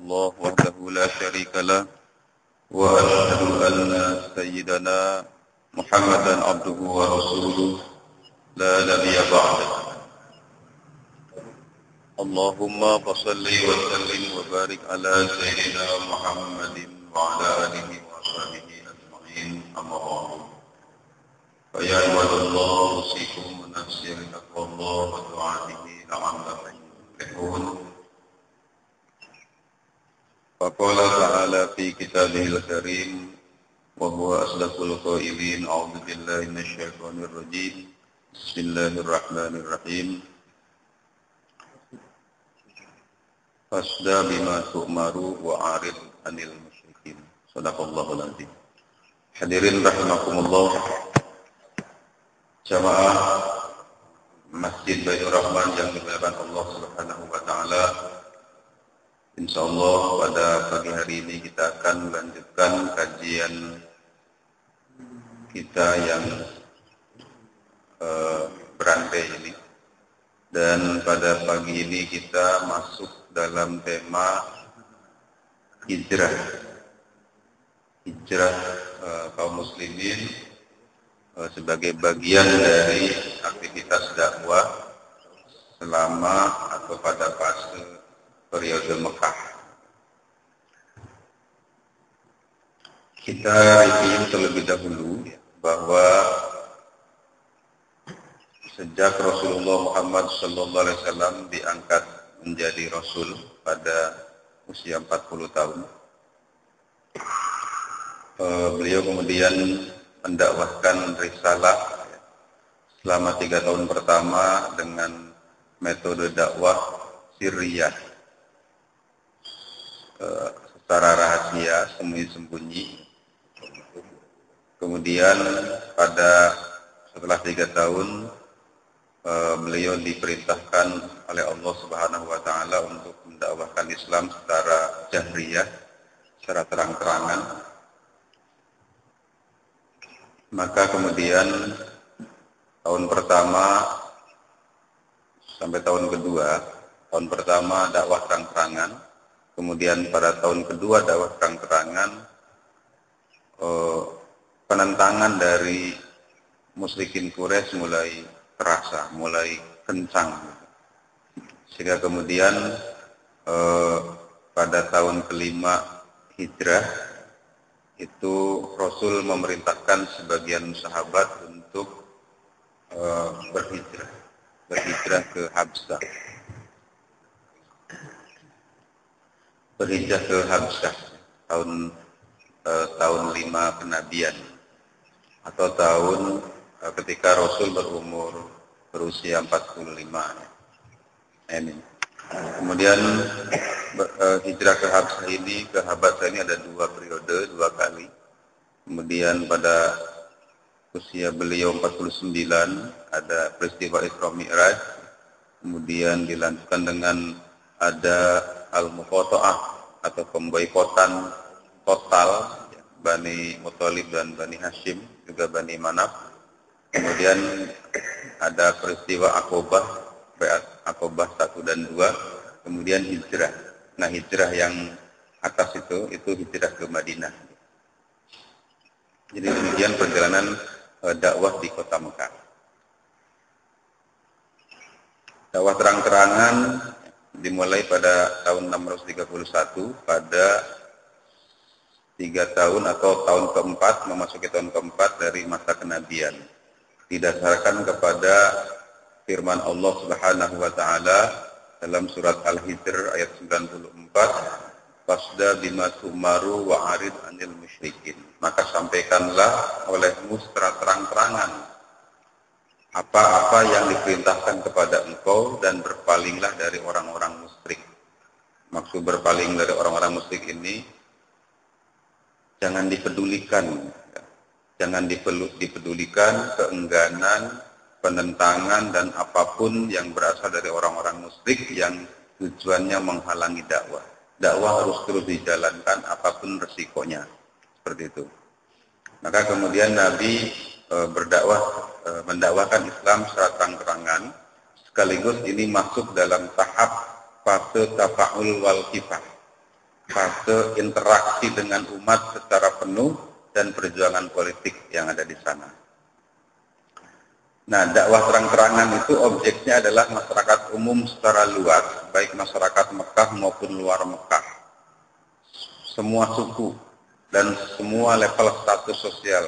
الله وحده لا شريك له وأشهد أن سيدنا محمدا عبده ورسوله لا نبي بعده. اللهم صل وسلم وبارك على سيدنا محمد وعلى آله وصحبه أجمعين. أما بعد، فيا عباد الله أوصيكم ونفسي بتقوى الله وطاعته لعلكم تفلحون. فقال تعالى في كتابه الكريم وهو أصدق القائلين: أعوذ بالله من الشيطان الرجيم بسم الله الرحمن الرحيم fasda bima tu'maru wa arid anil musyrikin. Shadaqallahul azim. Hadirin rahimakumullah, jamaah Masjid Baitur Rahman yang dimuliakan Allah Subhanahu wa taala. Insyaallah pada pagi hari ini kita akan melanjutkan kajian kita yang berantai ini. Dan pada pagi ini kita masuk dalam tema hijrah kaum muslimin sebagai bagian dari aktivitas dakwah selama atau pada fase periode Mekah. Kita review terlebih dahulu bahwa sejak Rasulullah Muhammad SAW diangkat menjadi Rasul pada usia 40 tahun, beliau kemudian mendakwahkan risalah selama 3 tahun pertama dengan metode dakwah sirriyah, secara rahasia, sembunyi-sembunyi. Kemudian setelah 3 tahun beliau diperintahkan oleh Allah Subhanahu wa taala untuk mendakwahkan Islam secara jahriyah, secara terang-terangan. Maka kemudian tahun pertama sampai tahun kedua, tahun pertama dakwah terang-terangan, kemudian pada tahun kedua dakwah terang-terangan, penentangan dari musyrikin Quraisy mulai kencang, sehingga kemudian pada tahun kelima hijrah itu Rasul memerintahkan sebagian sahabat untuk berhijrah ke Habsyah, tahun 5 kenabian, atau tahun ketika Rasul berusia 45. Amin. Kemudian hijrah ke Habsyah ini, ada 2 periode, 2 kali. Kemudian pada usia beliau 49 ada peristiwa Isra Mi'raj. Kemudian dilanjutkan dengan ada al-muqata'ah atau pemboikotan total Bani Muthalib dan Bani Hashim, juga Bani Manaf. Kemudian ada peristiwa Aqobah 1 dan 2, kemudian hijrah. Nah, hijrah yang atas itu hijrah ke Madinah. Jadi demikian perjalanan dakwah di kota Mekah. Dakwah terang-terangan dimulai pada tahun 631, pada 3 tahun atau tahun keempat, memasuki tahun keempat dari masa kenabian. Didasarkan kepada firman Allah Subhanahu wa taala dalam surat Al-Hijr ayat 94, fasda bima tu'maru wa arid anil musyrikin. Maka sampaikanlah olehmu secara terang-terangan apa-apa yang diperintahkan kepada engkau dan berpalinglah dari orang-orang musyrik. Maksud berpaling dari orang-orang musyrik ini jangan dipedulikan keengganan, penentangan dan apapun yang berasal dari orang-orang musyrik yang tujuannya menghalangi dakwah. Dakwah harus terus dijalankan apapun resikonya. Seperti itu. Maka kemudian Nabi mendakwahkan Islam secara terang-terangan, sekaligus ini masuk dalam tahap fase tafa'ul wal kifah. fase interaksi dengan umat secara penuh dan perjuangan politik yang ada di sana. Nah, dakwah terang-terangan itu objeknya adalah masyarakat umum secara luas, baik masyarakat Mekah maupun luar Mekah. Semua suku dan semua level status sosial.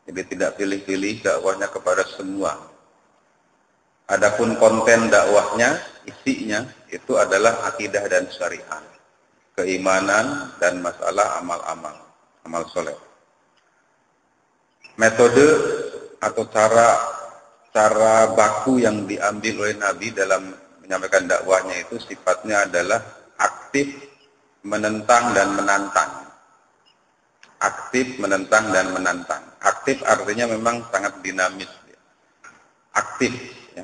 Jadi tidak pilih-pilih, dakwahnya kepada semua. Adapun konten dakwahnya, isinya itu adalah akidah dan syariat, keimanan dan masalah amal soleh. Metode atau cara baku yang diambil oleh Nabi dalam menyampaikan dakwahnya itu sifatnya adalah aktif, menentang dan menantang. Aktif, menentang dan menantang. Aktif artinya memang sangat dinamis. Aktif, ya.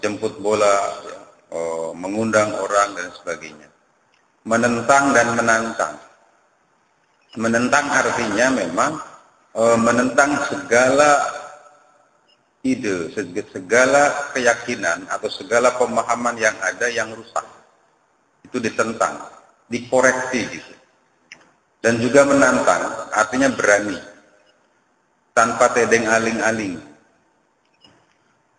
Jemput bola, ya. Mengundang orang dan sebagainya. Menentang dan menantang. Menentang artinya memang menentang segala ide, segala keyakinan atau segala pemahaman yang ada yang rusak. Itu ditentang, dikoreksi gitu. Dan juga menantang, artinya berani. Tanpa tedeng aling-aling.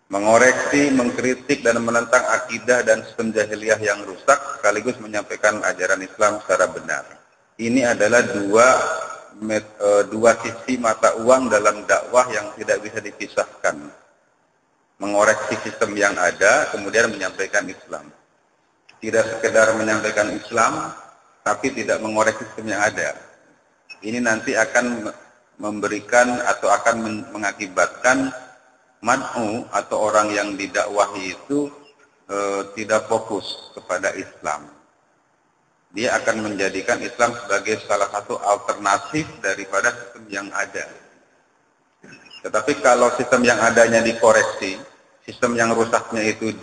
Mengoreksi, mengkritik dan menentang akidah dan sistem jahiliyah yang rusak sekaligus menyampaikan ajaran Islam secara benar. Ini adalah dua sisi mata uang dalam dakwah yang tidak bisa dipisahkan. Mengoreksi sistem yang ada, kemudian menyampaikan Islam. Tidak sekedar menyampaikan Islam, tapi tidak mengoreksi sistem yang ada. Ini nanti akan memberikan atau akan mengakibatkan mad'u atau orang yang didakwahi itu tidak fokus kepada Islam. Dia akan menjadikan Islam sebagai salah satu alternatif daripada sistem yang ada. Tetapi kalau sistem yang adanya dikoreksi, sistem yang rusaknya itu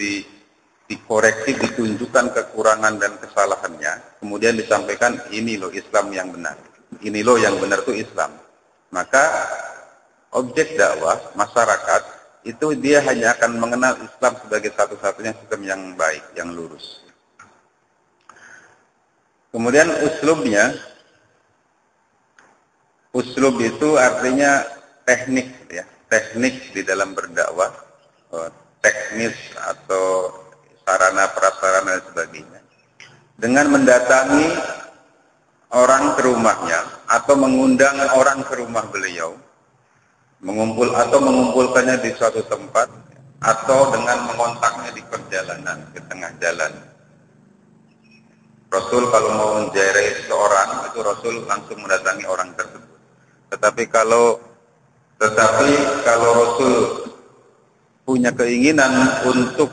dikoreksi, ditunjukkan kekurangan dan kesalahannya, kemudian disampaikan ini loh Islam yang benar. Ini loh yang benar itu Islam. Maka objek dakwah masyarakat itu dia hanya akan mengenal Islam sebagai satu-satunya sistem yang baik, yang lurus. Kemudian uslub itu artinya teknik, ya, teknik di dalam berdakwah, teknis atau sarana prasarana dan sebagainya. Dengan mendatangi orang ke rumahnya atau mengundang orang ke rumah beliau, mengumpulkannya di suatu tempat atau dengan mengontaknya di perjalanan, di tengah jalan. Rasul kalau mau menziarahi seseorang itu Rasul langsung mendatangi orang tersebut. Tetapi kalau Rasul punya keinginan untuk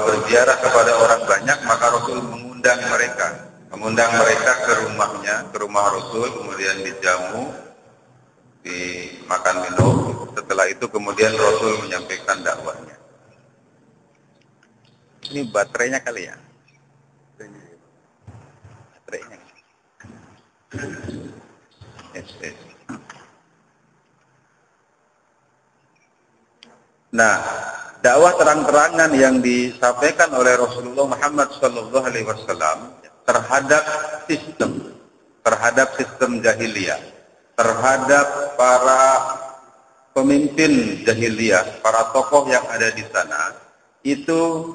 berziarah kepada orang banyak, maka Rasul mengundang mereka ke rumahnya, ke rumah Rasul, kemudian dijamu, dimakan minum. Setelah itu kemudian Rasul menyampaikan dakwahnya. Ini baterainya kali ya? Baterainya. Nah, dakwah terang-terangan yang disampaikan oleh Rasulullah Muhammad SAW terhadap sistem jahiliyah, terhadap para pemimpin jahiliyah, para tokoh yang ada di sana, itu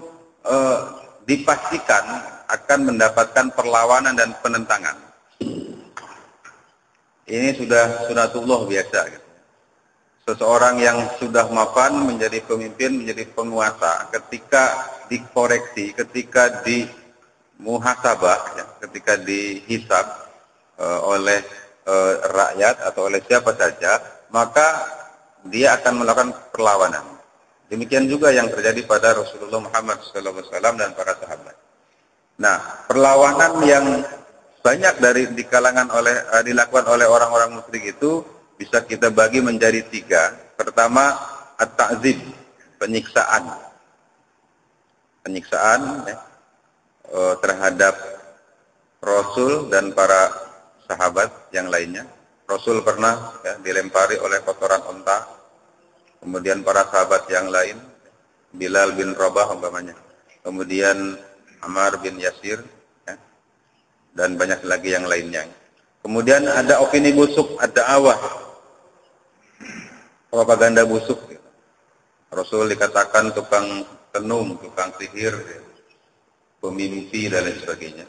dipastikan akan mendapatkan perlawanan dan penentangan. Ini sudah sunatullah biasa. Seseorang yang sudah mapan menjadi pemimpin, menjadi penguasa, ketika dikoreksi, ketika dimuhasabah, ya, ketika dihisab oleh rakyat atau oleh siapa saja, maka dia akan melakukan perlawanan. Demikian juga yang terjadi pada Rasulullah Muhammad SAW dan para sahabat. Nah, perlawanan yang banyak dilakukan oleh orang-orang musyrik itu bisa kita bagi menjadi 3. Pertama, at-ta'zib, penyiksaan ya, terhadap Rasul dan para sahabat yang lainnya. Rasul pernah ya, dilempari oleh kotoran unta, kemudian para sahabat yang lain, Bilal bin Rabah umpamanya, kemudian Ammar bin Yasir, ya, dan banyak lagi yang lainnya. Kemudian ada opini busuk, ada awah, propaganda busuk. Rasul dikatakan tukang tenung, tukang sihir, pemimpi dan lain sebagainya.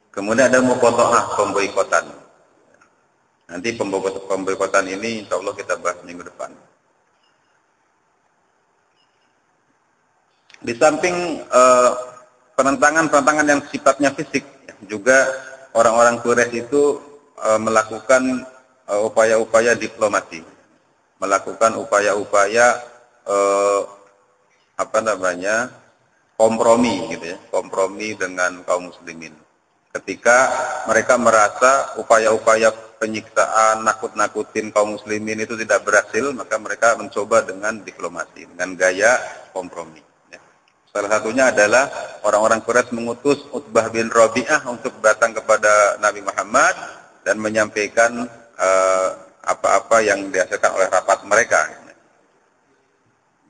Kemudian ada muqatta'ah, pemboikotan. Nanti pemboikotan ini insya Allah kita bahas minggu depan. Di samping penentangan yang sifatnya fisik, juga orang-orang Quraisy itu melakukan upaya-upaya diplomasi, melakukan upaya-upaya kompromi gitu ya, kompromi dengan kaum muslimin. Ketika mereka merasa upaya-upaya penyiksaan, nakut-nakutin kaum muslimin itu tidak berhasil, maka mereka mencoba dengan diplomasi, dengan gaya kompromi. Salah satunya adalah orang-orang Quraisy mengutus Utbah bin Rabi'ah untuk datang kepada Nabi Muhammad dan menyampaikan apa-apa yang dihasilkan oleh rapat mereka.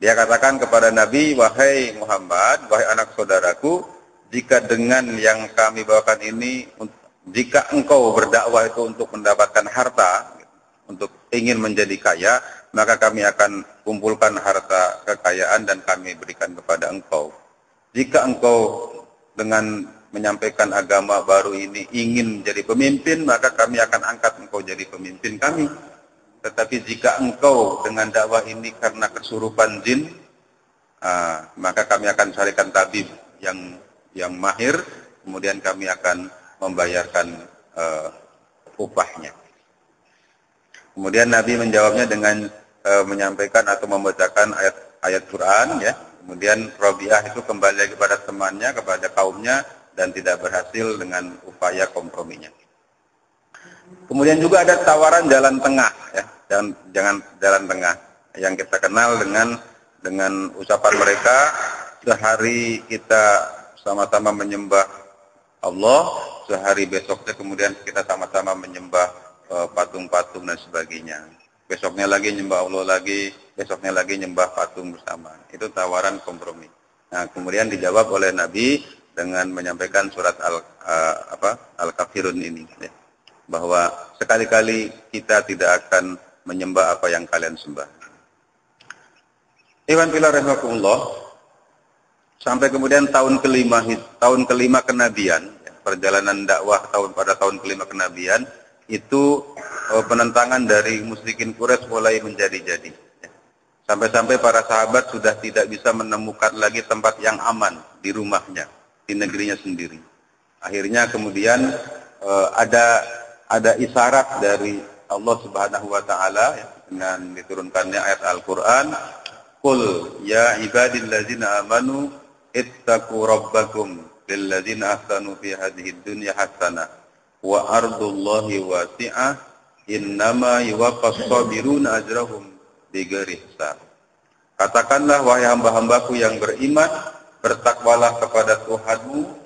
Dia katakan kepada Nabi, wahai Muhammad, wahai anak saudaraku, jika dengan yang kami bawakan ini, jika engkau berdakwah itu untuk mendapatkan harta, untuk ingin menjadi kaya, maka kami akan kumpulkan harta kekayaan dan kami berikan kepada engkau. Jika engkau dengan menyampaikan agama baru ini ingin menjadi pemimpin, maka kami akan angkat engkau jadi pemimpin kami. Tetapi jika engkau dengan dakwah ini karena kesurupan jin, maka kami akan carikan tabib yang mahir, kemudian kami akan membayarkan upahnya. Kemudian Nabi menjawabnya dengan menyampaikan atau membacakan ayat Quran, ya. Kemudian Rabi'ah itu kembali lagi kepada temannya, kepada kaumnya, dan tidak berhasil dengan upaya komprominya. Kemudian juga ada tawaran jalan tengah, ya, jangan jalan tengah yang kita kenal dengan ucapan mereka, sehari kita sama-sama menyembah Allah, sehari besoknya kemudian kita sama-sama menyembah patung-patung dan sebagainya. Besoknya lagi nyembah Allah lagi, besoknya lagi nyembah patung bersama. Itu tawaran kompromi. Nah, kemudian dijawab oleh Nabi dengan menyampaikan surat Al-Kafirun ini, ya, bahwa sekali-kali kita tidak akan menyembah apa yang kalian sembah. Ikhwan fillah rahimakumullah, sampai kemudian tahun kelima kenabian, ya, perjalanan dakwah pada tahun kelima kenabian, itu penentangan dari musyrikin Quraisy mulai menjadi-jadi. Sampai-sampai para sahabat sudah tidak bisa menemukan lagi tempat yang aman di rumahnya, di negerinya sendiri. Akhirnya kemudian ada isyarat dari Allah Subhanahu wa taala, ya, dengan diturunkannya ayat Al-Qur'an, "Qul ya ibadillazina amanu ittaqu rabbakum lillazina ahsanu fi hadhihi dunya hasanah. Wa ardullahi wasi'ah innama yuwaffas sabiruna ajrahum bighairi hisab." Katakanlah, wahai hamba-hambaku yang beriman, bertakwalah kepada Tuhanmu.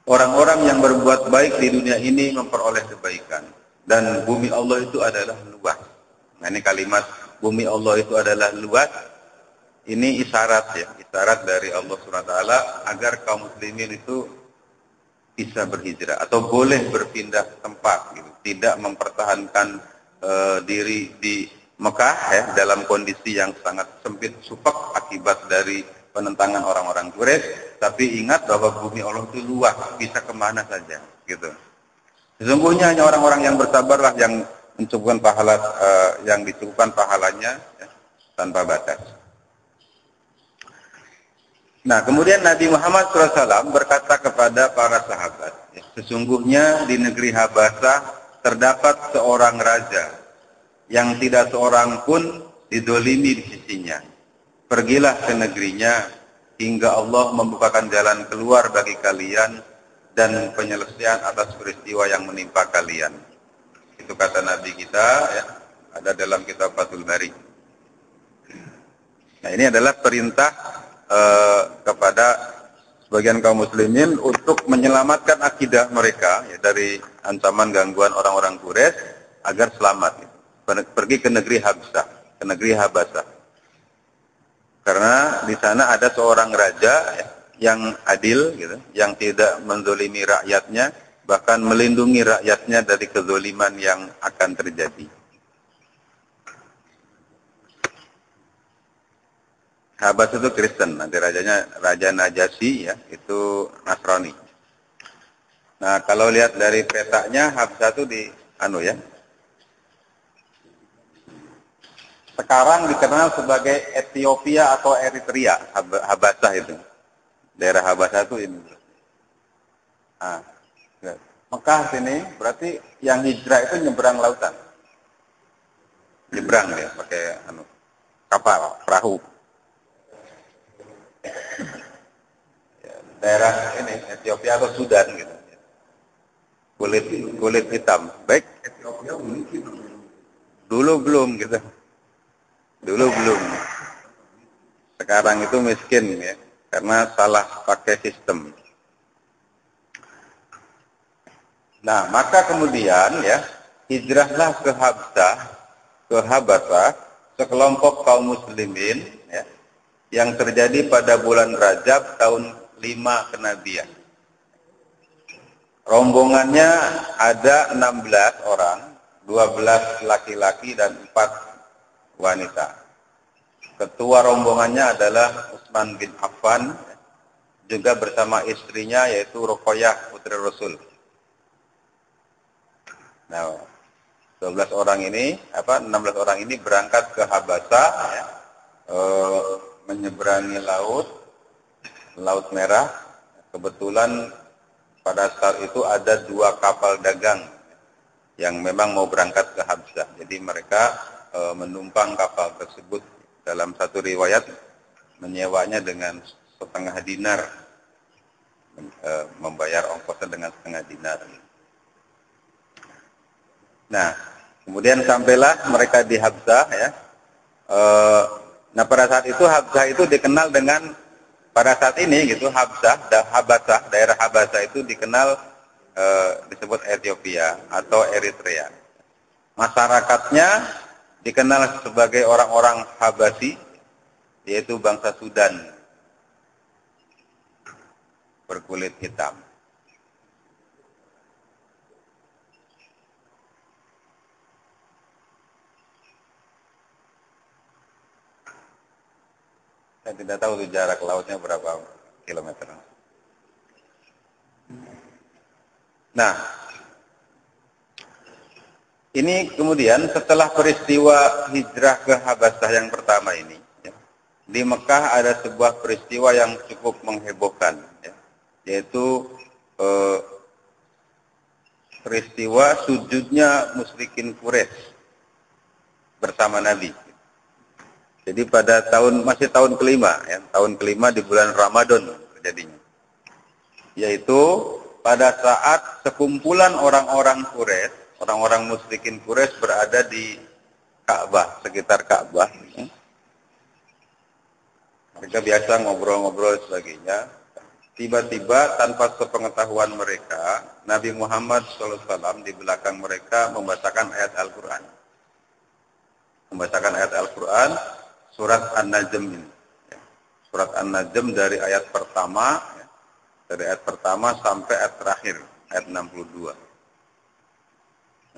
Orang-orang yang berbuat baik di dunia ini memperoleh kebaikan, dan bumi Allah itu adalah luas. Nah, ini kalimat bumi Allah itu adalah luas. Ini isyarat, ya, isyarat dari Allah SWT agar kaum muslimin itu bisa berhijrah atau boleh berpindah tempat, gitu. Tidak mempertahankan diri di Mekah, ya, dalam kondisi yang sangat sempit supak akibat dari penentangan orang-orang Quraisy. Tapi ingat bahwa bumi Allah itu luas, bisa kemana saja, gitu. Sesungguhnya hanya orang-orang yang bersabarlah yang mencukupkan pahala, yang dicukupkan pahalanya, ya, tanpa batas. Nah, kemudian Nabi Muhammad SAW berkata kepada para sahabat, sesungguhnya di negeri Habasah terdapat seorang raja yang tidak seorang pun didolimi di sisinya. Pergilah ke negerinya hingga Allah membukakan jalan keluar bagi kalian dan penyelesaian atas peristiwa yang menimpa kalian. Itu kata Nabi kita, ya, ada dalam kitab Fathul Bari. Nah, ini adalah perintah kepada sebagian kaum muslimin untuk menyelamatkan akidah mereka, ya, dari ancaman gangguan orang-orang Quraisy agar selamat, ya. Pergi ke negeri Habsah, ke negeri Habasah. Karena di sana ada seorang raja, ya, yang adil, gitu, yang tidak menzolimi rakyatnya, bahkan melindungi rakyatnya dari kezoliman yang akan terjadi. Habas itu Kristen, nanti Raja Najasyi ya, itu Nasrani. Nah, kalau lihat dari petanya, Habsah itu di sekarang dikenal sebagai Ethiopia atau Eritrea, Habasah itu. Daerah Habasah itu ini. Nah, Mekah sini berarti yang hijrah itu nyebrang lautan. Nyebrang ya, pakai kapal, perahu. Daerah ini Ethiopia atau Sudan gitu. Kulit hitam. Baik. Ethiopia mungkin dulu belum gitu. Dulu belum. Sekarang itu miskin ya, karena salah pakai sistem. Nah, maka kemudian ya, hijrahlah ke Habasah, sekelompok kaum muslimin ya, yang terjadi pada bulan Rajab tahun 5 kenabian. Rombongannya ada 16 orang, 12 laki-laki dan 4 wanita. Ketua rombongannya adalah Utsman bin Affan, juga bersama istrinya yaitu Ruqayyah putri Rasul. Nah, 16 orang ini berangkat ke Habasah ya, menyeberangi Laut Merah. Kebetulan pada saat itu ada 2 kapal dagang yang memang mau berangkat ke Habsah. Jadi mereka menumpang kapal tersebut. Dalam satu riwayat menyewanya dengan setengah dinar, membayar ongkosnya dengan setengah dinar. Nah, kemudian sampailah mereka di Habsah ya. Nah, pada saat itu Habsah itu dikenal dengan, pada saat ini gitu, Habasah, daerah Habasah itu dikenal disebut Ethiopia atau Eritrea. Masyarakatnya dikenal sebagai orang-orang Habasi, yaitu bangsa Sudan, berkulit hitam. Saya tidak tahu jarak lautnya berapa kilometer. Nah, ini kemudian setelah peristiwa hijrah ke Habasah yang pertama ini, ya, di Mekah ada sebuah peristiwa yang cukup menghebohkan, ya, yaitu peristiwa sujudnya musyrikin Quraisy bersama Nabi. Jadi pada masih tahun kelima, ya, tahun kelima di bulan Ramadan terjadinya. Yaitu pada saat sekumpulan orang-orang Quraisy, orang-orang musyrikin Quraisy berada di Ka'bah, sekitar Ka'bah. Mereka biasa ngobrol-ngobrol sebagainya. Tiba-tiba tanpa sepengetahuan mereka, Nabi Muhammad SAW di belakang mereka membacakan ayat Al-Quran. Membacakan ayat Al-Quran, surat An-Najm ini. Surat An-Najm dari ayat pertama, sampai ayat terakhir, ayat 62.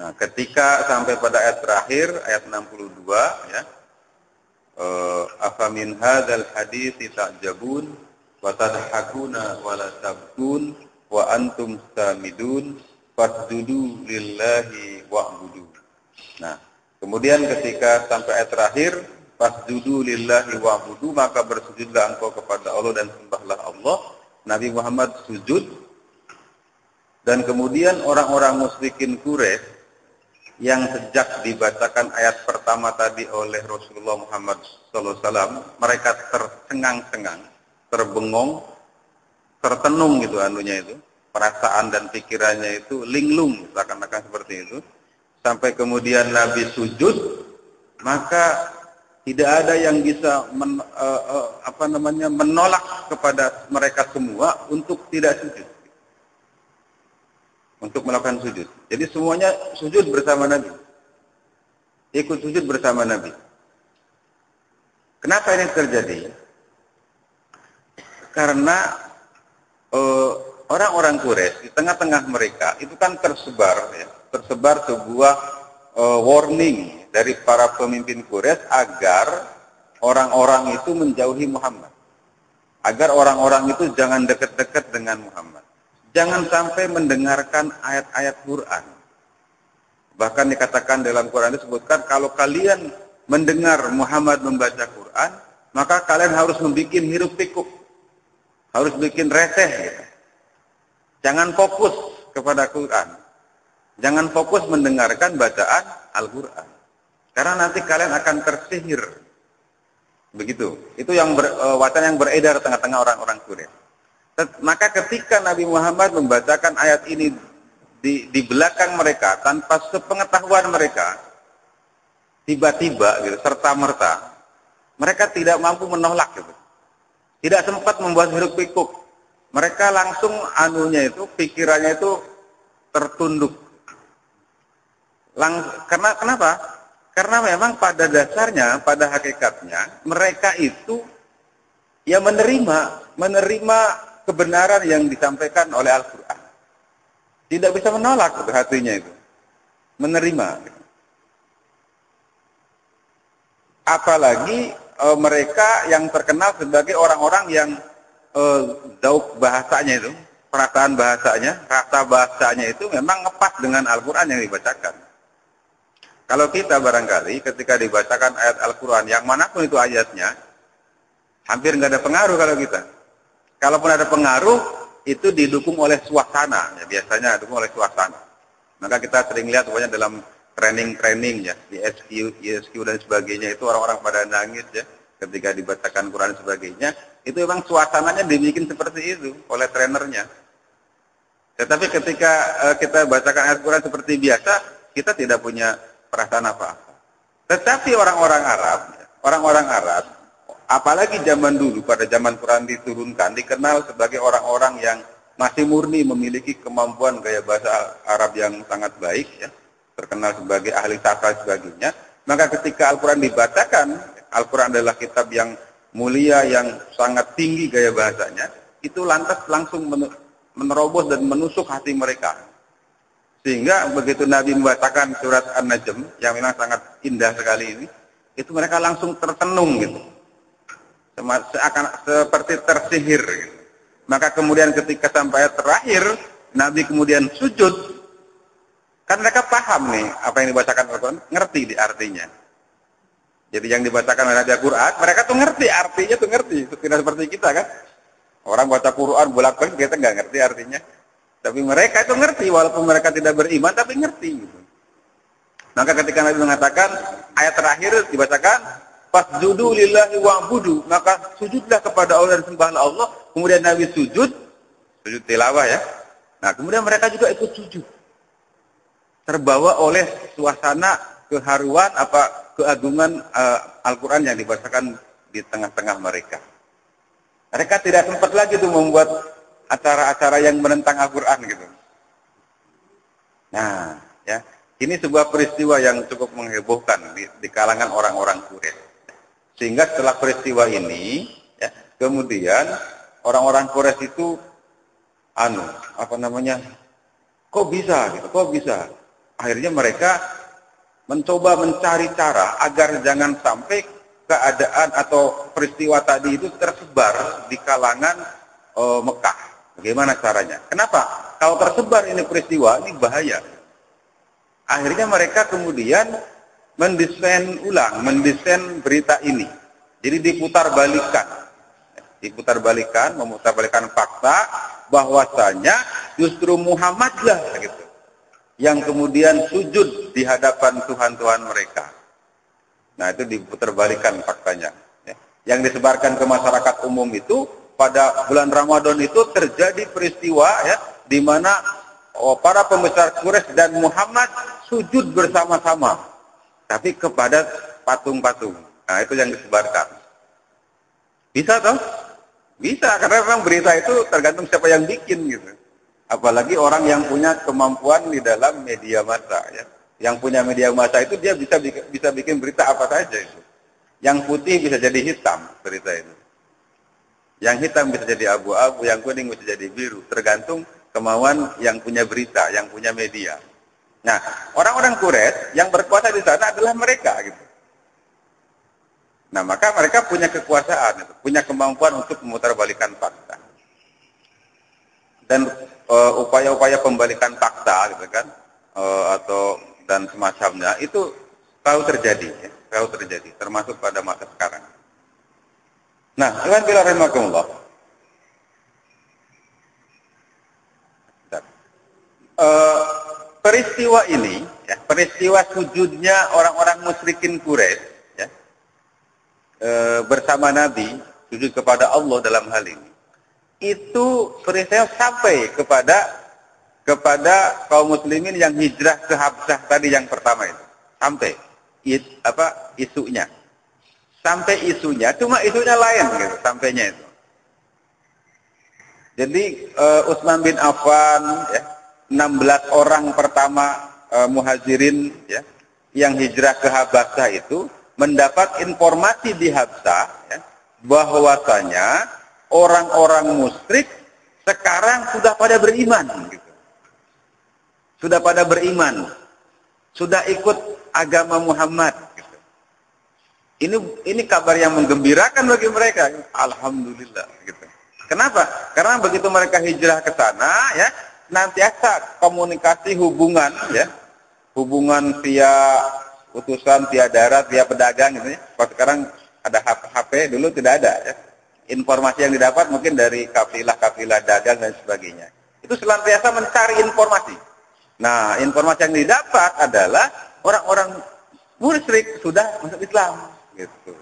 Nah, ketika sampai pada ayat terakhir, ayat 62, ya, afamin hadzal hadithi ta'jabun wa tadhakuna wa la tabkun wa antum samidun fasjudu lillahi wa'budu. Nah, kemudian ketika sampai ayat terakhir, fasjudu lillahi wa'budu, maka bersujudlah engkau kepada Allah dan sembahlah Allah. Nabi Muhammad sujud, dan kemudian orang-orang musyrikin Quraisy yang sejak dibacakan ayat pertama tadi oleh Rasulullah Muhammad SAW, mereka tercengang-cengang, terbengong, tertenung gitu itu, perasaan dan pikirannya itu linglung, seakan-akan seperti itu. Sampai kemudian Nabi sujud, maka tidak ada yang bisa menolak kepada mereka semua untuk tidak sujud, untuk melakukan sujud. Jadi semuanya sujud bersama Nabi, ikut sujud bersama Nabi. Kenapa ini terjadi? Karena eh, orang-orang Quraisy di tengah-tengah mereka itu kan tersebar sebuah warning dari para pemimpin Quraisy agar orang-orang itu menjauhi Muhammad. Agar orang-orang itu jangan dekat-dekat dengan Muhammad. Jangan sampai mendengarkan ayat-ayat Quran. Bahkan dikatakan dalam Quran disebutkan kalau kalian mendengar Muhammad membaca Quran, maka kalian harus membuat hiruk pikuk. Harus bikin receh gitu. Jangan fokus kepada Quran. Jangan fokus mendengarkan bacaan Al-Quran. Karena nanti kalian akan tersihir. Begitu. Itu yang wacana yang beredar tengah-tengah orang-orang Quraisy. Maka ketika Nabi Muhammad membacakan ayat ini di belakang mereka tanpa sepengetahuan mereka, tiba-tiba gitu, serta-merta mereka tidak mampu menolak gitu. Tidak sempat membuat hiruk pikuk. Mereka langsung pikirannya itu tertunduk. Karena kenapa? Karena memang pada dasarnya, pada hakikatnya, mereka itu ya menerima kebenaran yang disampaikan oleh Al-Quran. Tidak bisa menolak itu hatinya itu. Menerima. Apalagi mereka yang terkenal sebagai orang-orang yang zauk bahasanya itu, perasaan bahasanya, rasa bahasanya itu memang ngepas dengan Al-Quran yang dibacakan. Kalau kita barangkali ketika dibacakan ayat Al-Quran, yang manapun itu ayatnya, hampir nggak ada pengaruh kalau kita. Kalaupun ada pengaruh, itu didukung oleh suasana. Ya, biasanya didukung oleh suasana. Maka kita sering lihat pokoknya dalam training ya, di ISQ dan sebagainya, itu orang-orang pada nangis ya, ketika dibacakan Quran dan sebagainya. Itu memang suasananya dibikin seperti itu oleh trainernya. Tetapi ketika kita bacakan ayat Quran seperti biasa, kita tidak punya perasaan apa-apa. Tetapi orang-orang Arab, apalagi zaman dulu, pada zaman Quran diturunkan, dikenal sebagai orang-orang yang masih murni memiliki kemampuan gaya bahasa Arab yang sangat baik, ya, terkenal sebagai ahli sastra dan sebagainya. Maka ketika Al-Quran dibacakan, Al-Quran adalah kitab yang mulia, yang sangat tinggi gaya bahasanya, itu lantas langsung menerobos dan menusuk hati mereka. Sehingga begitu Nabi membacakan surat An-Najm yang memang sangat indah sekali ini, itu mereka langsung tertenung gitu. Seperti tersihir gitu. Maka kemudian ketika sampai ayat terakhir, Nabi kemudian sujud. Kan mereka paham nih apa yang dibacakan Al-Quran, ngerti di artinya. Jadi yang dibacakan oleh Al-Quran, mereka tuh ngerti artinya, tidak seperti kita kan. Orang baca Quran bolak-balik kita nggak ngerti artinya. Tapi mereka itu ngerti, walaupun mereka tidak beriman, tapi ngerti. Gitu. Maka ketika Nabi mengatakan, ayat terakhir dibacakan, fasjudu lillahi wa'budu, maka sujudlah kepada Allah dan sembahlah Allah. Kemudian Nabi sujud tilawah ya. Nah kemudian mereka juga ikut sujud. Terbawa oleh suasana keharuan, keagungan Al-Quran yang dibacakan di tengah-tengah mereka. Mereka tidak sempat lagi tuh membuat acara-acara yang menentang Al-Quran gitu. Nah, ya, ini sebuah peristiwa yang cukup menghebohkan di kalangan orang-orang Quraisy. Sehingga setelah peristiwa ini, ya, kemudian orang-orang Quraisy itu, kok bisa? Akhirnya mereka mencoba mencari cara agar jangan sampai keadaan atau peristiwa tadi itu tersebar di kalangan Mekah. Bagaimana caranya? Kenapa? Kalau tersebar ini peristiwa, ini bahaya. Akhirnya mereka kemudian mendesain berita ini. Jadi memutarbalikkan fakta bahwasanya justru Muhammadlah gitu, yang kemudian sujud di hadapan Tuhan-Tuhan mereka. Nah itu diputarbalikkan faktanya. Yang disebarkan ke masyarakat umum itu, pada bulan Ramadan itu terjadi peristiwa ya, di mana para pembesar Quraisy dan Muhammad sujud bersama-sama, tapi kepada patung-patung. Nah itu yang disebarkan. Bisa toh? Bisa, karena memang berita itu tergantung siapa yang bikin gitu. Apalagi orang yang punya kemampuan di dalam media massa ya. Yang punya media massa itu dia bisa bikin berita apa saja itu. Yang putih bisa jadi hitam berita itu. Yang hitam bisa jadi abu-abu, yang kuning bisa jadi biru, tergantung kemauan yang punya berita, yang punya media. Nah, orang-orang Quraisy yang berkuasa di sana adalah mereka gitu. Nah, maka mereka punya kekuasaan, punya kemampuan untuk memutarbalikkan fakta. Dan upaya-upaya pembalikan fakta gitu kan, dan semacamnya itu selalu terjadi, ya, selalu terjadi, termasuk pada masa sekarang. Nah, ikhwan fillah rahimakumullah. Peristiwa ini, ya, peristiwa sujudnya orang-orang musyrikin Quraisy, ya, bersama Nabi, sujud kepada Allah dalam hal ini, itu peristiwa sampai kepada kaum muslimin yang hijrah ke Habsyah tadi yang pertama itu, sampai isunya. Sampai isunya, cuma isunya lain gitu, sampainya itu. Jadi Utsman bin Affan, ya, 16 orang pertama muhajirin, ya, yang hijrah ke Habsyah itu mendapat informasi di Habsyah, ya, bahwasanya orang-orang musyrik sekarang sudah pada beriman, gitu. Sudah pada beriman, sudah ikut agama Muhammad. Ini kabar yang menggembirakan bagi mereka. Alhamdulillah gitu. Kenapa? Karena begitu mereka hijrah ke sana, ya, nantiasa komunikasi hubungan, ya, hubungan via utusan, via darat, via pedagang gitu, ya. Kalau sekarang ada HP, dulu tidak ada, ya. Informasi yang didapat mungkin dari kafilah-kafilah dagang dan sebagainya. Itu senantiasa mencari informasi. Nah, informasi yang didapat adalah orang-orang musyrik sudah masuk Islam. Gitu.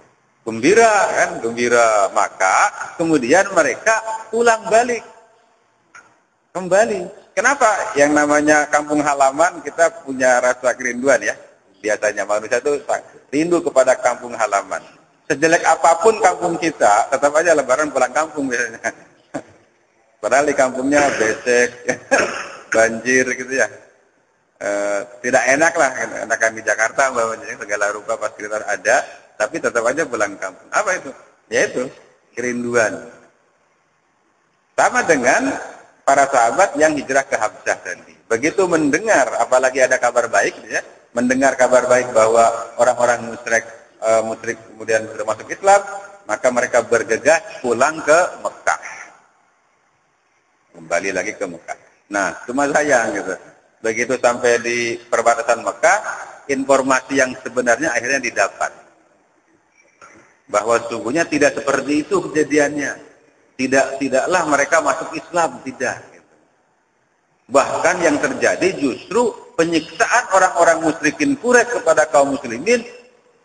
Gembira kan, gembira. Maka kemudian mereka pulang balik kembali. Kenapa? Yang namanya kampung halaman, kita punya rasa kerinduan, ya. Biasanya manusia itu rindu kepada kampung halaman. Sejelek apapun kampung kita, tetap aja lebaran pulang kampung biasanya. Padahal di kampungnya becek, banjir gitu, ya. Tidak enak lah, enakan di Jakarta bahwanya segala rupa fasilitas ada, tapi tetap aja pulang kampung. Apa itu? Yaitu kerinduan. Sama dengan para sahabat yang hijrah ke Habsyah tadi. Begitu mendengar, apalagi ada kabar baik, ya, mendengar kabar baik bahwa orang-orang musyrik kemudian sudah masuk Islam, maka mereka bergegas pulang ke Mekah. Kembali lagi ke Mekah. Nah, cuma sayang gitu. Begitu sampai di perbatasan Mekah, informasi yang sebenarnya akhirnya didapat. Bahwa sungguhnya tidak seperti itu kejadiannya. Tidaklah mereka masuk Islam, tidak. Bahkan yang terjadi justru penyiksaan orang-orang musyrikin Quraisy kepada kaum muslimin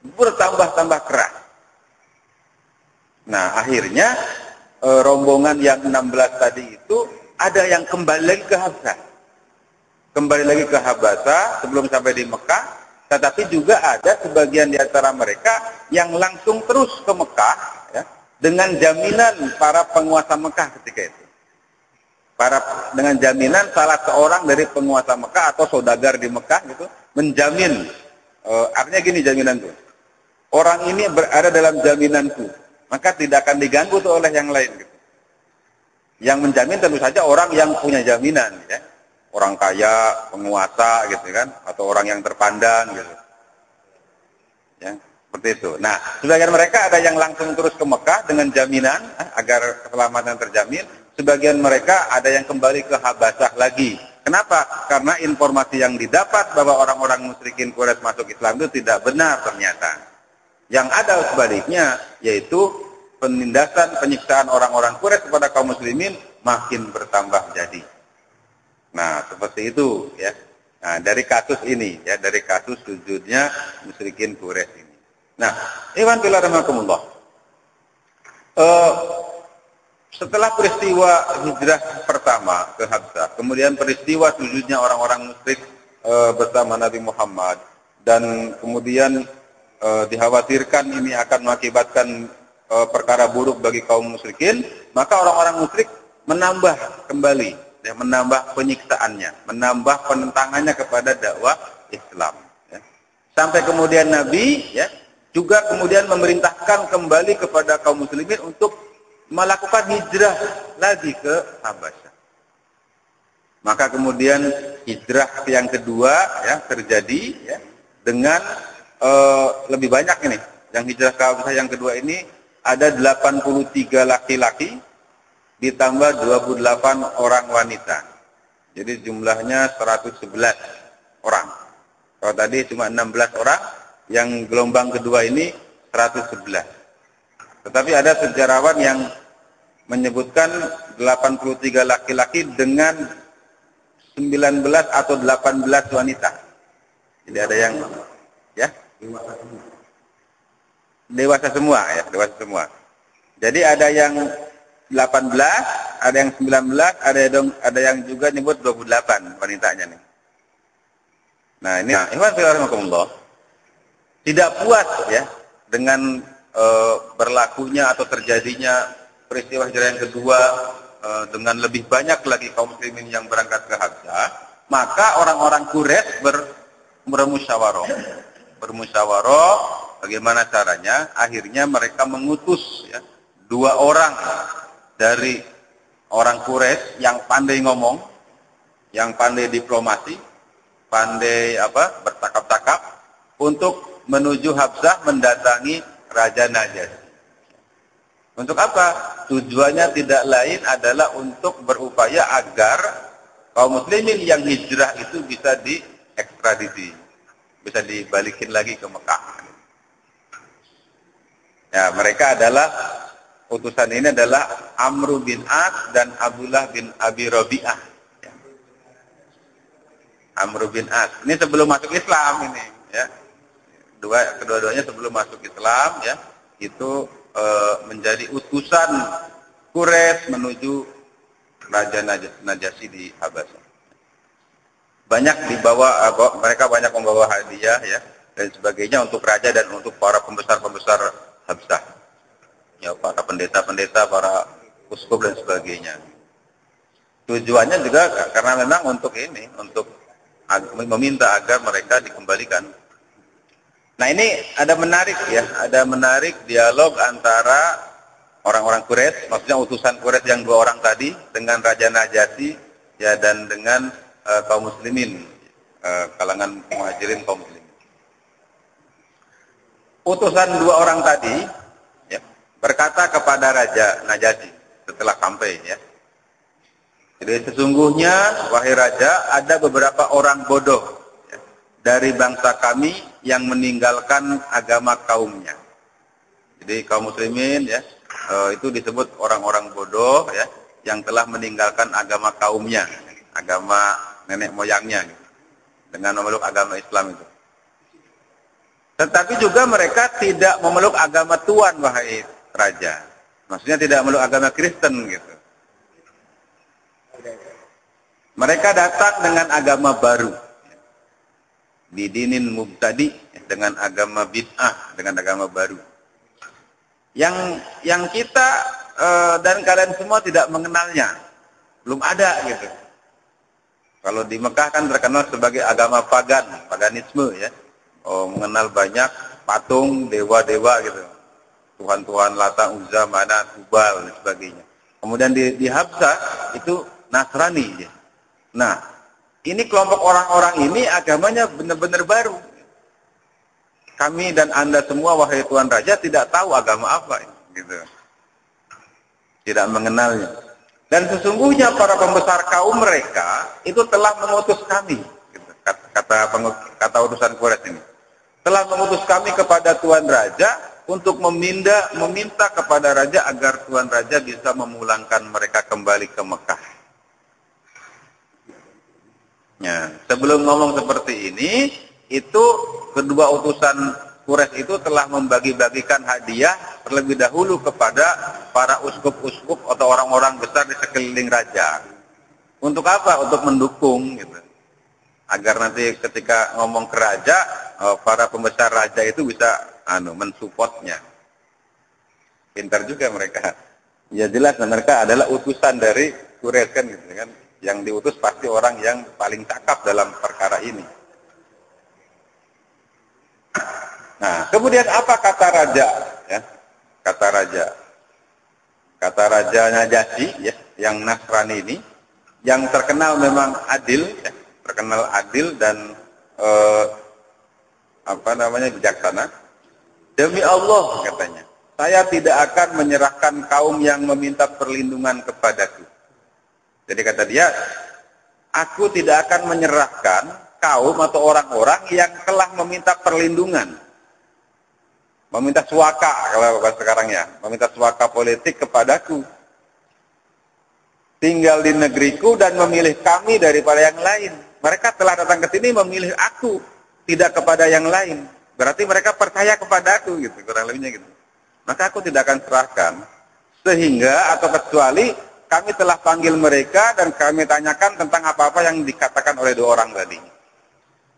bertambah-tambah keras. Nah, akhirnya rombongan yang 16 tadi itu ada yang kembali lagi ke Habsyah. Kembali lagi ke Habsyah sebelum sampai di Mekah. Tetapi juga ada sebagian di antara mereka yang langsung terus ke Mekah, ya, dengan jaminan para penguasa Mekah ketika itu. Dengan jaminan salah seorang dari penguasa Mekah atau saudagar di Mekah gitu menjamin. Artinya gini jaminan itu. Orang ini berada dalam jaminanku, maka tidak akan diganggu tuh oleh yang lain. Gitu. Yang menjamin tentu saja orang yang punya jaminan, ya. Orang kaya, penguasa gitu kan, atau orang yang terpandang gitu. Ya, seperti itu. Nah, sebagian mereka ada yang langsung terus ke Mekah dengan jaminan agar keselamatan terjamin. Sebagian mereka ada yang kembali ke Habsyah lagi. Kenapa? Karena informasi yang didapat bahwa orang-orang musyrikin Quraisy masuk Islam itu tidak benar ternyata. Yang ada sebaliknya, yaitu penindasan, penyiksaan orang-orang Quraisy kepada kaum muslimin makin bertambah jadi. Nah, seperti itu, ya. Nah, dari kasus ini, ya, dari kasus sujudnya musyrikin Quraisy ini. Nah, ikhwan fillah rahimakumullah. Setelah peristiwa hijrah pertama ke Habsyah, kemudian peristiwa sujudnya orang-orang musyrik bersama Nabi Muhammad, dan kemudian dikhawatirkan ini akan mengakibatkan perkara buruk bagi kaum musyrikin, maka orang-orang musyrik menambah kembali, ya, menambah penyiksaannya, menambah penentangannya kepada dakwah Islam. Ya. Sampai kemudian Nabi, ya, juga kemudian memerintahkan kembali kepada kaum muslimin untuk melakukan hijrah lagi ke Habasyah. Maka kemudian hijrah yang kedua ya terjadi ya, dengan lebih banyak ini. Yang hijrah ke Habasyah yang kedua ini ada 83 laki-laki ditambah 28 orang wanita. Jadi jumlahnya 111 orang. Kalau tadi cuma 16 orang, yang gelombang kedua ini 111. Tetapi ada sejarawan yang menyebutkan 83 laki-laki dengan 19 atau 18 wanita. Jadi ada yang ya dewasa semua ya, dewasa semua. Jadi ada yang 18, ada yang 19, ada yang juga nyebut 28 wanitanya nih. Nah, ini ikhwan fillah tidak puas ya dengan berlakunya atau terjadinya peristiwa hijrah yang kedua dengan lebih banyak lagi kaum muslimin yang berangkat ke Habasyah, maka orang-orang Quraisy bermusyawarah bagaimana caranya. Akhirnya mereka mengutus ya, 2 orang dari orang Quraisy yang pandai ngomong, yang pandai diplomasi, pandai bercakap-cakap untuk menuju Habasyah mendatangi Raja Najasyi. Untuk apa? Tujuannya tidak lain adalah untuk berupaya agar kaum muslimin yang hijrah itu bisa diekstradisi, bisa dibalikin lagi ke Mekah. Ya, mereka adalah utusan ini adalah Amr bin As dan Abdullah bin Abi Rabi'ah. Ya. Amr bin As. Ini sebelum masuk Islam ini, ya. Kedua-duanya sebelum masuk Islam, ya, itu menjadi utusan Quraisy menuju Raja Najasyi di Habasyah. Mereka banyak membawa hadiah ya dan sebagainya untuk raja dan untuk para pembesar-pembesar Habasyah. Ya, para pendeta-pendeta, para uskup dan sebagainya. Tujuannya juga karena memang untuk ini, untuk meminta agar mereka dikembalikan. Nah, ini ada menarik dialog antara orang-orang Quraisy, maksudnya utusan Quraisy yang 2 orang tadi dengan Raja Najasyi ya, dan dengan kaum muslimin, kalangan muhajirin kaum muslimin. Utusan 2 orang tadi ya, berkata kepada Raja Najasyi setelah sampai ya. Jadi sesungguhnya wahai Raja, ada beberapa orang bodoh ya, dari bangsa kami yang meninggalkan agama kaumnya. Jadi kaum muslimin ya, itu disebut orang-orang bodoh ya, yang telah meninggalkan agama kaumnya, agama nenek moyangnya gitu, dengan memeluk agama Islam itu. Tetapi juga mereka tidak memeluk agama Tuhan wahai Raja. Maksudnya tidak memeluk agama Kristen gitu. Mereka datang dengan agama baru. Bidinin mubtadi, dengan agama bid'ah, dengan agama baru. Yang kita dan kalian semua tidak mengenalnya. Belum ada gitu. Kalau di Mekah kan terkenal sebagai agama paganisme ya. Mengenal banyak patung, dewa-dewa gitu. Tuhan-tuhan Lata, Uzza, Manat, Hubal dan sebagainya. Kemudian di Habasyah itu Nasrani ya. Nah, ini kelompok orang-orang ini agamanya benar-benar baru. Kami dan Anda semua wahai Tuan Raja tidak tahu agama apa gitu. Tidak mengenalnya. Dan sesungguhnya para pembesar kaum mereka itu telah mengutus kami gitu. Kata utusan Quraisy ini. Telah mengutus kami kepada Tuan Raja untuk meminta kepada Raja agar Tuan Raja bisa memulangkan mereka kembali ke Mekah. Ya, sebelum ngomong seperti ini, itu kedua utusan Quraisy itu telah membagi-bagikan hadiah terlebih dahulu kepada para uskup-uskup atau orang-orang besar di sekeliling raja. Untuk apa? Untuk mendukung gitu. Agar nanti ketika ngomong ke raja, para pembesar raja itu bisa mensupportnya. Pintar juga mereka. Ya jelas mereka adalah utusan dari Quraisy kan gitu kan. Yang diutus pasti orang yang paling cakap dalam perkara ini. Nah, kemudian apa kata raja? Ya, kata raja. Kata Raja Najasyi, ya, yang Nasrani ini, yang terkenal memang adil, ya, terkenal adil dan bijaksana. Demi Allah, katanya, saya tidak akan menyerahkan kaum yang meminta perlindungan kepadaku. Jadi kata dia, aku tidak akan menyerahkan kaum atau orang-orang yang telah meminta perlindungan. Meminta suaka, kalau bahasa sekarang ya, meminta suaka politik kepadaku. Tinggal di negeriku dan memilih kami daripada yang lain. Mereka telah datang ke sini memilih aku, tidak kepada yang lain. Berarti mereka percaya kepada aku, gitu, kurang lebihnya gitu. Maka aku tidak akan serahkan. Sehingga atau kecuali kami telah panggil mereka dan kami tanyakan tentang apa-apa yang dikatakan oleh dua orang tadi.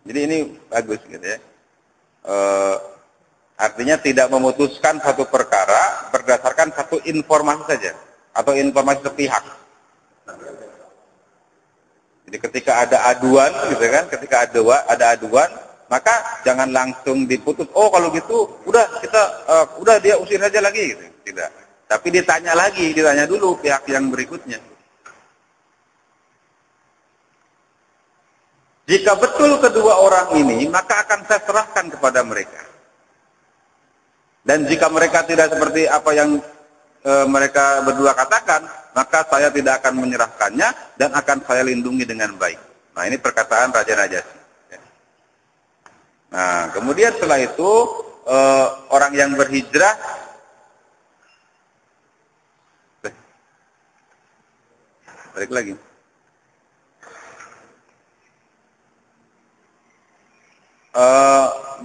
Jadi ini bagus gitu ya. Artinya tidak memutuskan satu perkara berdasarkan satu informasi saja atau informasi sepihak. Jadi ketika ada aduan, gitu kan, ketika ada aduan, maka jangan langsung diputus. Oh kalau gitu, udah dia usir saja lagi, gitu. Tidak. Tapi ditanya dulu pihak yang berikutnya. Jika betul kedua orang ini, maka akan saya serahkan kepada mereka. Dan jika mereka tidak seperti apa yang mereka berdua katakan, maka saya tidak akan menyerahkannya dan akan saya lindungi dengan baik. Nah, ini perkataan Raja Najasyi. Nah, kemudian setelah itu orang yang berhijrah balik lagi.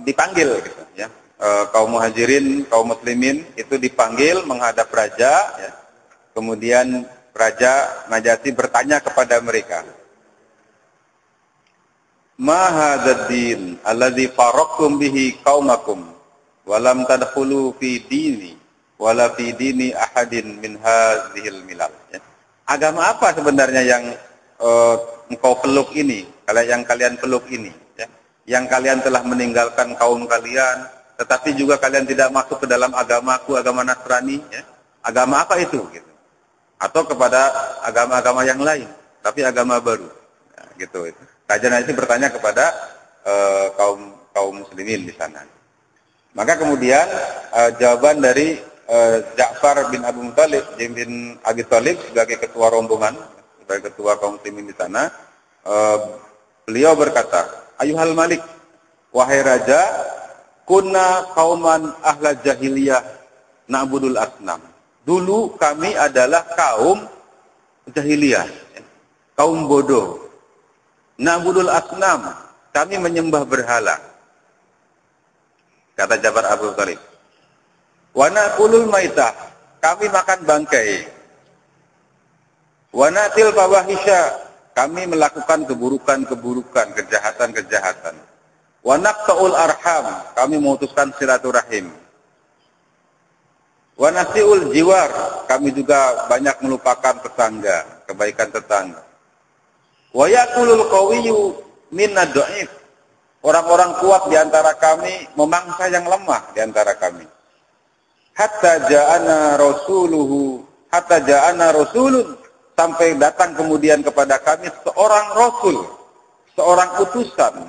Dipanggil gitu ya. Kaum muhajirin, kaum muslimin itu dipanggil menghadap raja, ya. Kemudian Raja Najasyi bertanya kepada mereka, "Ma hadzal din alladzi faraqtum bihi qaumakum wa lam tadkhulu fi dini wala fi dini ahadin min hadzihil milal?" Ya. Agama apa sebenarnya yang engkau peluk ini, yang kalian peluk ini, ya? Yang kalian telah meninggalkan kaum kalian, tetapi juga kalian tidak masuk ke dalam agamaku, agama Nasrani, ya. Agama apa itu? Gitu. Atau kepada agama-agama yang lain, tapi agama baru. Nah, gitu. Raja Najasyi bertanya kepada kaum muslimin di sana. Maka kemudian jawaban dari Ja'far bin Abi Thalib sebagai ketua rombongan, sebagai ketua kaum muslimin di sana, beliau berkata, "Ayuhal Malik, wahai raja, kunna kauman ahla jahiliyah na'budul asnam." Dulu kami adalah kaum jahiliyah, kaum bodoh. Na'budul asnam, kami menyembah berhala. Kata Ja'far Abu Thalib. Wa na'kulul maitah, kami makan bangkai. Wa na'til fawahisha, kami melakukan keburukan-keburukan, kejahatan-kejahatan. Wa naqta'ul arham, kami memutuskan silaturahim. Wa nasi'ul jiwar, kami juga banyak melupakan tetangga, kebaikan tetangga. Wa ya'kulul qawiyyu minna dha'if, orang-orang kuat di antara kami memangsa yang lemah di antara kami. Hatta ja'ana rasulun, sampai datang kemudian kepada kami seorang rasul, seorang utusan,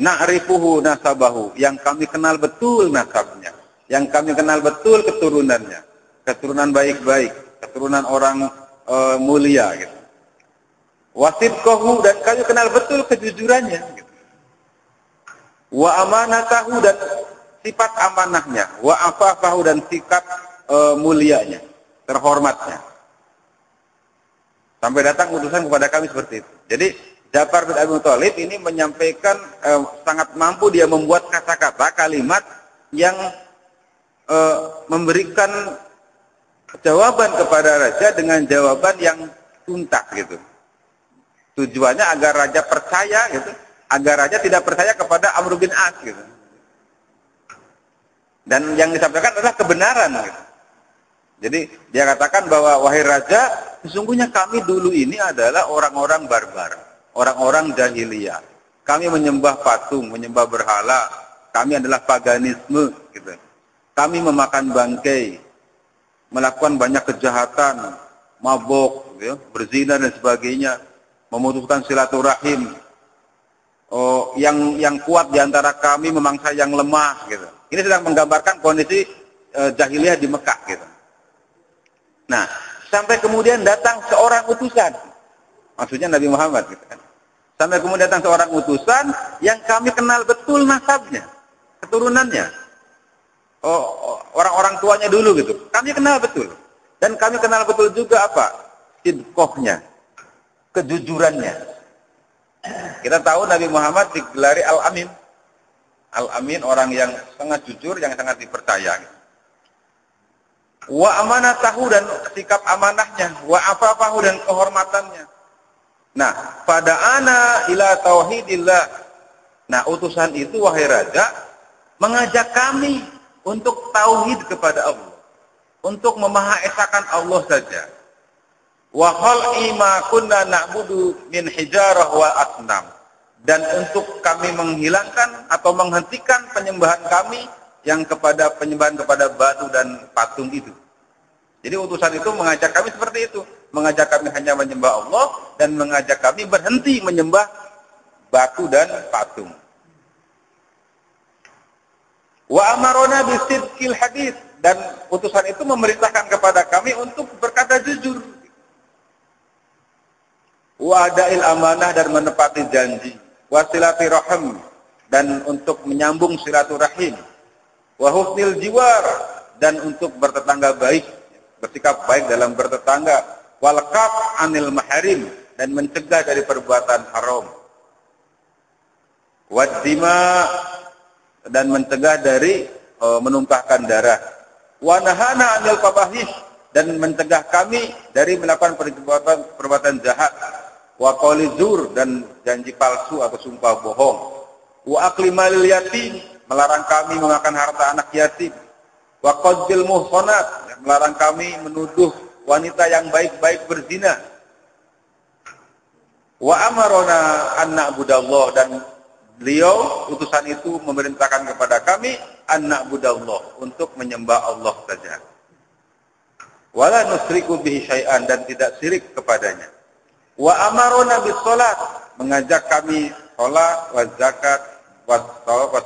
na'rifuhu nasabahu, yang kami kenal betul nasabnya, yang kami kenal betul keturunannya, keturunan baik-baik, keturunan orang mulia gitu. Wasidqahu, dan kami kenal betul kejujurannya gitu. Wa amanatahu, dan sifat amanahnya, wa afafahu, dan sikap mulianya, terhormatnya. Sampai datang utusan kepada kami seperti itu. Jadi Ja'far bin Abi Thalib ini menyampaikan sangat mampu dia membuat kata-kata, kalimat yang memberikan jawaban kepada raja dengan jawaban yang tuntas gitu. Tujuannya agar raja percaya gitu, agar raja tidak percaya kepada Amr bin As gitu. Dan yang disampaikan adalah kebenaran gitu. Jadi dia katakan bahwa wahai raja, sesungguhnya kami dulu ini adalah orang-orang barbar, orang-orang jahiliyah. Kami menyembah patung, menyembah berhala. Kami adalah paganisme gitu. Kami memakan bangkai. melakukan banyak kejahatan, mabuk, ya, berzina dan sebagainya, memutuskan silaturahim. Oh, yang kuat di antara kami memangsa yang lemah, gitu. Ini sedang menggambarkan kondisi jahiliyah di Mekah, gitu. Nah, sampai kemudian datang seorang utusan, maksudnya Nabi Muhammad, gitu kan. Sampai kemudian datang seorang utusan yang kami kenal betul nasabnya, keturunannya. Oh, orang-orang tuanya dulu, gitu. Kami kenal betul. Dan kami kenal betul juga apa? Sidqohnya, kejujurannya. Kita tahu Nabi Muhammad digelari Al-Amin. Al-Amin orang yang sangat jujur, yang sangat dipercaya. Wa amanatahu dan sikap amanahnya, wa afafahu dan kehormatannya. Nah, pada ana ila tauhidillah. Nah, utusan itu wahai raja mengajak kami untuk tauhid kepada Allah, untuk memahaesakan Allah saja. Wa khal'i ma kunna na'budu min hijarah wa asnam, dan untuk kami menghilangkan atau menghentikan penyembahan kami yang penyembahan kepada batu dan patung itu. Jadi utusan itu mengajak kami seperti itu, mengajak kami hanya menyembah Allah dan mengajak kami berhenti menyembah batu dan patung. Wa amarona bisidqil hadis, dan utusan itu memerintahkan kepada kami untuk berkata jujur. Wa adail amanah, dan menepati janji. Wa silaturahim, dan untuk menyambung silaturahim. Wa husnil jiwar, dan untuk bertetangga baik, bersikap baik dalam bertetangga. Wal kaf anil maharim, dan mencegah dari perbuatan haram. Wa dima, dan mencegah dari menumpahkan darah. Wa nahana anil fawahish, dan mencegah kami dari melakukan perbuatan jahat. Wa qawli zur, dan janji palsu atau sumpah bohong. Wa akli malil yatim, melarang kami memakan harta anak yatim. Wa qadzil muhsanat, melarang kami menuduh wanita yang baik-baik berzina. Wa amarona an na'budallah, dan beliau utusan itu memerintahkan kepada kami an na'budallah, untuk menyembah Allah saja. Wala nusriku bihi syai'an, dan tidak syirik kepadanya. Wa amarona bis salat, mengajak kami salat, wa zakat, wa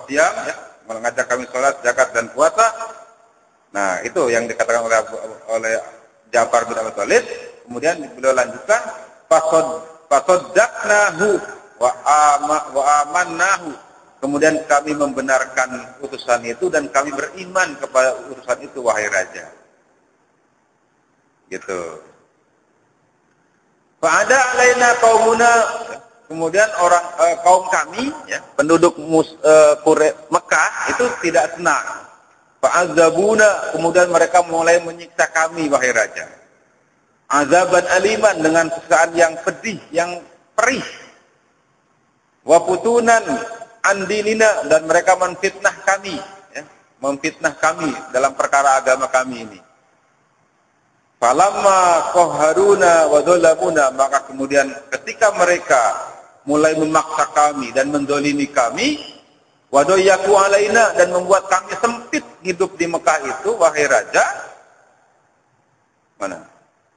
siyam, ya, mengajak kami salat, zakat dan puasa. Nah, itu yang dikatakan oleh Ja'far bin Abi Thalib. Kemudian beliau lanjutkan, fasaddaqnahu wa amannahu. Kemudian kami membenarkan utusan itu dan kami beriman kepada utusan itu wahai raja. Gitu. Fa'ada alaina qaumuna, kemudian kaum kami, ya, penduduk Mekah itu tidak senang. Fa'adzabuna, kemudian mereka mulai menyiksa kami wahai raja. Azaban aliman, dengan siksaan yang pedih, yang perih. Wa futunan andinina, dan mereka memfitnah kami, ya, memfitnah kami dalam perkara agama kami ini. Falamma qaharuna wa dhalamuna, maka kemudian ketika mereka mulai memaksa kami dan mendolimi kami, wa doyaku alaina, dan membuat kami sempit hidup di Mekah itu wahai raja. Mana?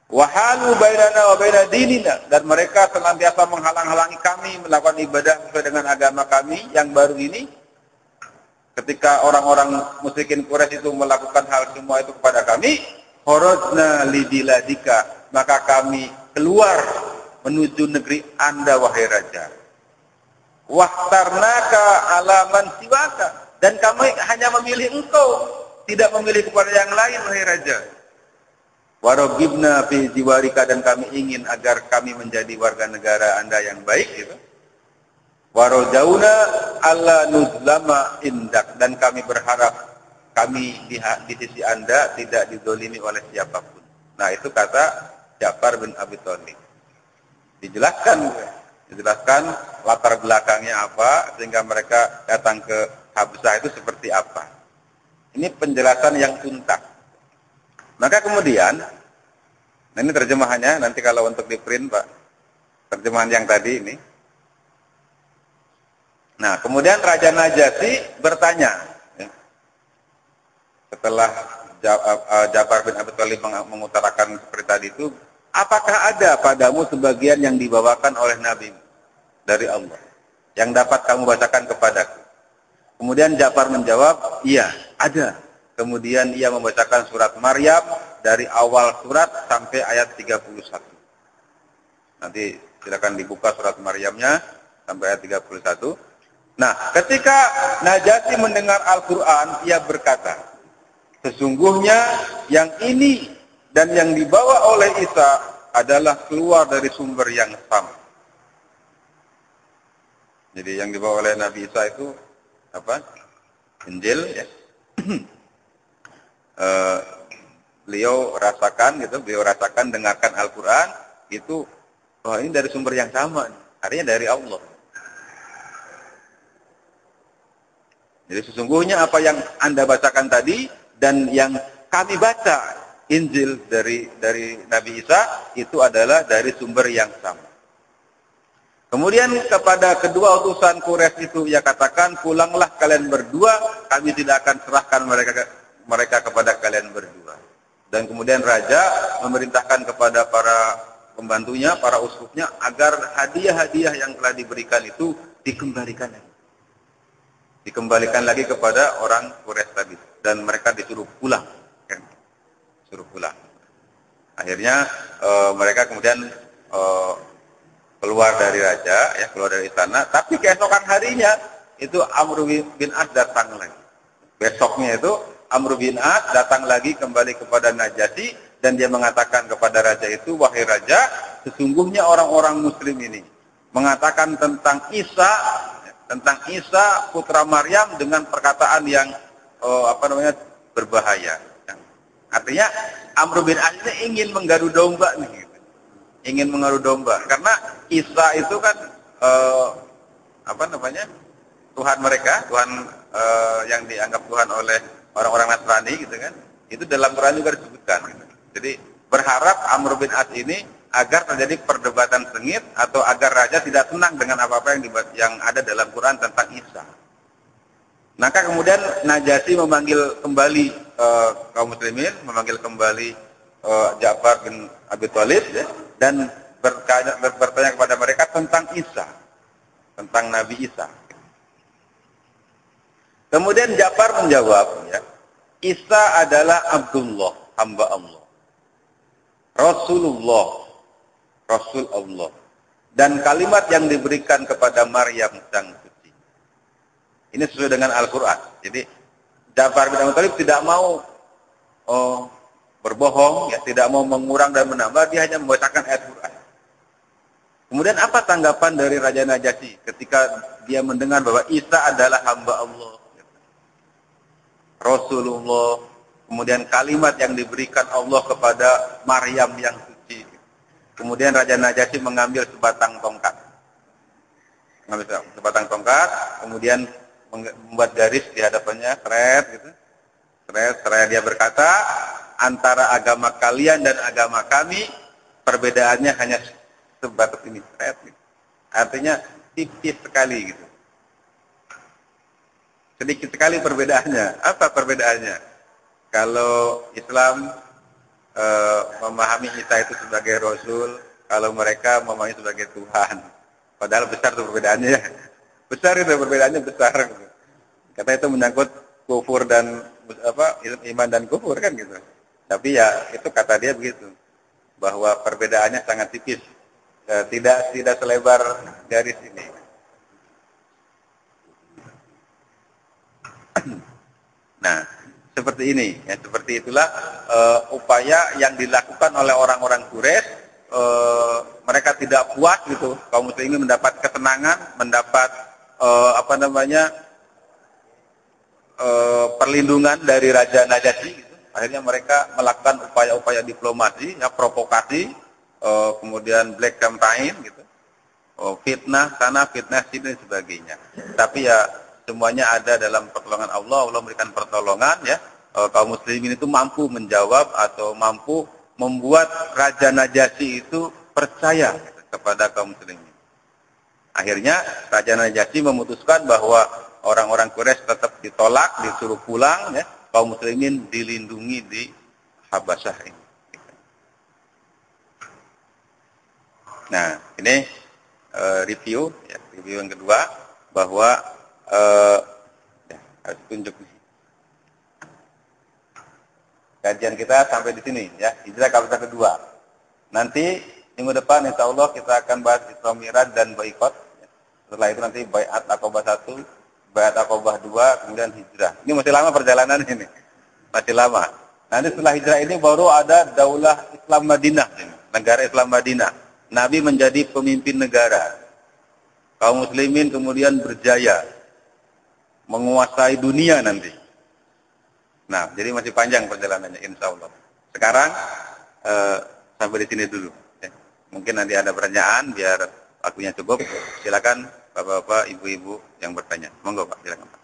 Wa halu bainana wa baina dinina, dan mereka senantiasa menghalang-halangi kami melakukan ibadah sesuai dengan agama kami yang baru ini. Ketika orang-orang musyrikin Quraisy itu melakukan hal semua itu kepada kami, kharajna libiladika, maka kami keluar menuju negeri Anda wahai raja. Wahtarnaka alaman siwaka, dan kami hanya memilih engkau, tidak memilih kepada yang lain wahai raja. Warogibna fi jiwarika, dan kami ingin agar kami menjadi warga negara Anda yang baik, gitu. Warojauna alla nuzlama indak, dan kami berharap kami di sisi Anda tidak dizalimi oleh siapapun. Nah, itu kata Ja'far bin Abi Thalib. Dijelaskan latar belakangnya apa, sehingga mereka datang ke Habsah itu seperti apa. Ini penjelasan yang tuntas. Maka kemudian, nah ini terjemahannya, nanti kalau untuk di print Pak, terjemahan yang tadi ini. Nah, kemudian Raja Najasyi bertanya, setelah Ja'far bin Abi Thalib mengutarakan seperti tadi itu, apakah ada padamu sebagian yang dibawakan oleh Nabi dari Allah yang dapat kamu bacakan kepadaku? Kemudian Ja'far menjawab, iya, ada. Kemudian ia membacakan surat Maryam dari awal surat sampai ayat 31. Nanti silakan dibuka surat Maryamnya sampai ayat 31. Nah, ketika Najasyi mendengar Al-Quran, ia berkata, sesungguhnya yang ini dan yang dibawa oleh Isa adalah keluar dari sumber yang sama. Jadi yang dibawa oleh Nabi Isa itu apa? Injil, ya. Beliau rasakan, dengarkan Al-Quran, itu, oh ini dari sumber yang sama, artinya dari Allah. Jadi sesungguhnya apa yang Anda bacakan tadi dan yang kami baca Injil dari Nabi Isa itu adalah dari sumber yang sama. Kemudian kepada kedua utusan Quraisy itu ia katakan, pulanglah kalian berdua, kami tidak akan serahkan mereka kepada kalian berdua. Dan kemudian raja memerintahkan kepada para pembantunya, para uskupnya, agar hadiah-hadiah yang telah diberikan itu dikembalikan lagi kepada orang Quraisy tadi, dan mereka disuruh pulang. Akhirnya mereka kemudian keluar dari raja, keluar dari istana. Tapi keesokan harinya itu Amr bin As datang lagi. Besoknya itu Amr bin As datang lagi kembali kepada Najasyi, dan dia mengatakan kepada raja itu, wahai raja, sesungguhnya orang-orang Muslim ini mengatakan tentang Isa putra Maryam dengan perkataan yang berbahaya. Artinya Amr bin As ini ingin menggaru domba nih. Karena Isa itu kan Tuhan mereka, Tuhan yang dianggap Tuhan oleh orang-orang Nasrani gitu kan. Itu dalam Quran juga disebutkan. Jadi berharap Amr bin As ini agar terjadi perdebatan sengit atau agar raja tidak senang dengan apa-apa yang ada dalam Quran tentang Isa. Maka kemudian Najasyi memanggil kembali kaum muslimin, memanggil kembali Ja'far bin Abi Thalib, ya, dan bertanya kepada mereka tentang Isa, tentang Nabi Isa. Kemudian Ja'far menjawab, ya, Isa adalah Abdullah, hamba Allah, Rasul Allah, dan kalimat yang diberikan kepada Maryam sang suci. Ini sesuai dengan Al-Quran. Jadi Ja'far bin Abi Thalib tidak mau berbohong, ya, tidak mau mengurang dan menambah, dia hanya membacakan ayat Quran. Kemudian apa tanggapan dari Raja Najasyi ketika dia mendengar bahwa Isa adalah hamba Allah, Rasulullah, kemudian kalimat yang diberikan Allah kepada Maryam yang suci. Kemudian Raja Najasyi mengambil sebatang tongkat, kemudian membuat garis di hadapannya, seret, dia berkata, antara agama kalian dan agama kami perbedaannya hanya sebatas ini, artinya tipis sekali gitu. Sedikit sekali perbedaannya. Apa perbedaannya? Kalau Islam memahami Isa itu sebagai Rasul, kalau mereka memahami sebagai Tuhan. Padahal besar itu perbedaannya, ya. Perbedaannya besar. Kata itu menyangkut kufur dan iman dan kufur kan gitu. Tapi ya itu kata dia begitu, bahwa perbedaannya sangat tipis, tidak selebar garis ini. Nah, seperti ini, ya, seperti itulah upaya yang dilakukan oleh orang-orang Quraisy. Mereka tidak puas gitu, kaum muslimin mendapat ketenangan, mendapat perlindungan dari Raja Najasyi. Gitu. Akhirnya mereka melakukan upaya-upaya diplomasi, ya, provokasi, kemudian black campaign, gitu, fitnah sana, fitnah sini dan sebagainya. Tapi ya semuanya ada dalam pertolongan Allah. Allah memberikan pertolongan, ya. Kaum muslimin itu mampu menjawab atau mampu membuat Raja Najasyi itu percaya kepada kaum muslimin. Akhirnya Raja Najasyi memutuskan bahwa orang-orang Quraisy tetap ditolak, disuruh pulang, ya. kaum muslimin dilindungi di Habasyah ini. Nah, ini review yang kedua bahwa ya, harus tunjuk nih. Kajian kita sampai di sini ya, hijrah kawasan kedua. Nanti minggu depan insya Allah kita akan bahas Isra Mi'raj dan boikot. Setelah itu nanti Baiat Aqabah 1, Baiat Aqabah 2, kemudian hijrah. Ini masih lama perjalanan ini. Masih lama. Nanti setelah hijrah ini baru ada Daulah Islam Madinah, negara Islam Madinah. Nabi menjadi pemimpin negara. Kaum muslimin kemudian berjaya menguasai dunia nanti. Nah, jadi masih panjang perjalanannya insya Allah. Sekarang sampai di sini dulu. Ya. Mungkin nanti ada pertanyaan, biar waktunya cukup. Silakan Bapak-bapak, Ibu-ibu yang bertanya. Monggo Pak, silakan Pak.